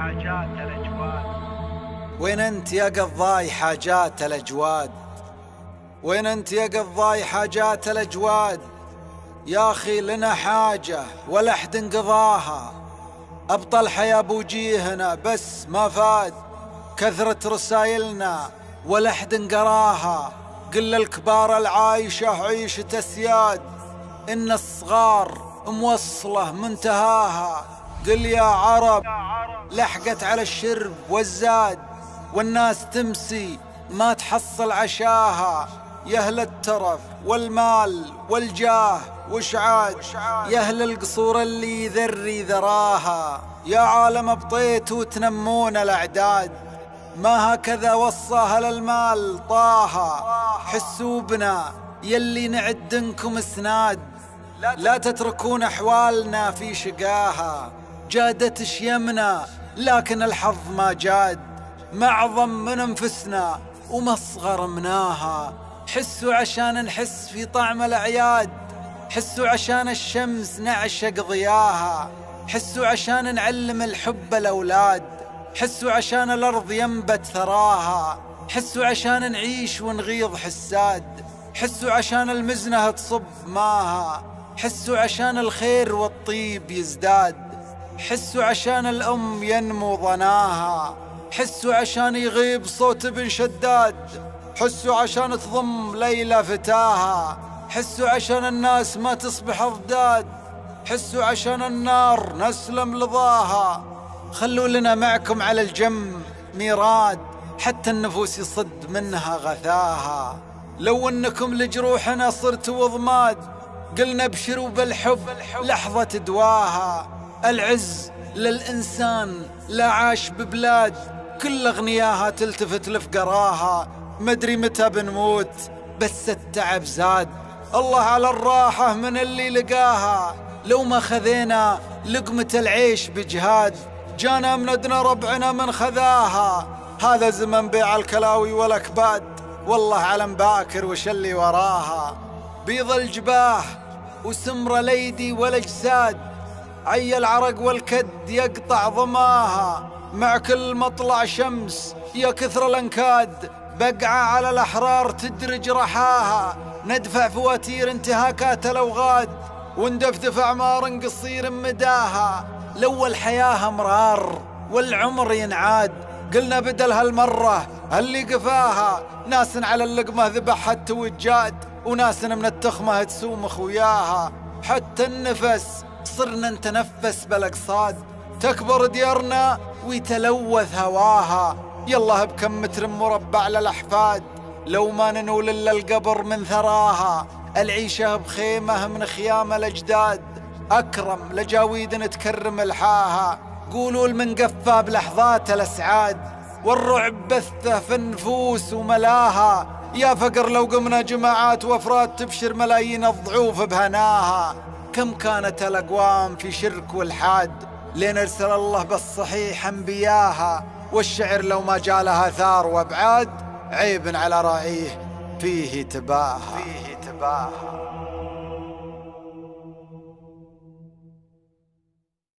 حاجات الأجواد. وين انت يا قضاي حاجات الأجواد؟ وين انت يا قضاي حاجات الأجواد؟ يا أخي لنا حاجة ولا أحد انقضاها، أبطل حياة بوجيهنا بس ما فاد، كثرة رسايلنا ولا أحد انقراها، قل الكبار العايشة عيشة أسياد، إن الصغار موصلة منتهاها، قل يا عرب لحقت على الشرب والزاد، والناس تمسي ما تحصل عشاها، يا أهل الترف والمال والجاه وش عاد، يا أهل القصور اللي يذري ذراها، يا عالم ابطيت وتنمون الأعداد، ما هكذا وصى أهل المال طاها، حسوا بنا يلي نعدنكم اسناد، لا تتركون أحوالنا في شقاها، جادت شيمنا لكن الحظ ما جاد، معظم من انفسنا ومصغر مناها، حسوا عشان نحس في طعم الأعياد، حسوا عشان الشمس نعشق ضياها، حسوا عشان نعلم الحب الأولاد، حسوا عشان الأرض ينبت ثراها، حسوا عشان نعيش ونغيض حساد، حسوا عشان المزنة تصب ماها، حسوا عشان الخير والطيب يزداد، حسوا عشان الأم ينمو ضناها، حسوا عشان يغيب صوت ابن شداد، حسوا عشان تضم ليلى فتاها، حسوا عشان الناس ما تصبح أضداد، حسوا عشان النار نسلم لظاها، خلوا لنا معكم على الجم ميراد، حتى النفوس يصد منها غثاها، لو انكم لجروحنا صرتوا وضماد، قلنا ابشروا بالحب لحظة دواها، العز للإنسان لا عاش ببلاد كل أغنياها تلتفت لفقراها، مدري متى بنموت بس التعب زاد، الله على الراحة من اللي لقاها، لو ما خذينا لقمة العيش بجهاد، جانا من أدنى ربعنا من خذاها، هذا زمن بيع الكلاوي والأكباد، والله علم باكر وش اللي وراها، بيض الجباه وسمر ليدي والأجساد، عي العرق والكد يقطع ضماها، مع كل مطلع شمس يا كثر الانكاد، بقعة على الأحرار تدرج رحاها، ندفع فواتير انتهاكات الأوغاد، وندفدف أعمار قصير مداها، لو الحياة مرار والعمر ينعاد، قلنا بدل هالمرة اللي قفاها، ناس على اللقمة ذبحت توجاد، وناس من التخمة تسوم خوياها، حتى النفس صرنا نتنفس بالأقصاد، تكبر ديارنا ويتلوث هواها، يالله بكم متر مربع للأحفاد، لو ما ننول إلا القبر من ثراها، العيشة بخيمة من خيام الأجداد، أكرم لجاويد نتكرم الحاها، قولوا المن قفى بلحظات الأسعاد، والرعب بثه في النفوس وملاها، يا فقر لو قمنا جماعات وأفراد تبشر ملايين الضعوف بهناها، كم كانت الأقوام في شرك والحاد، لين أرسل الله بالصحيح أنبياها، والشعر لو ما جالها ثار وابعاد، عيب على راعيه فيه تباها.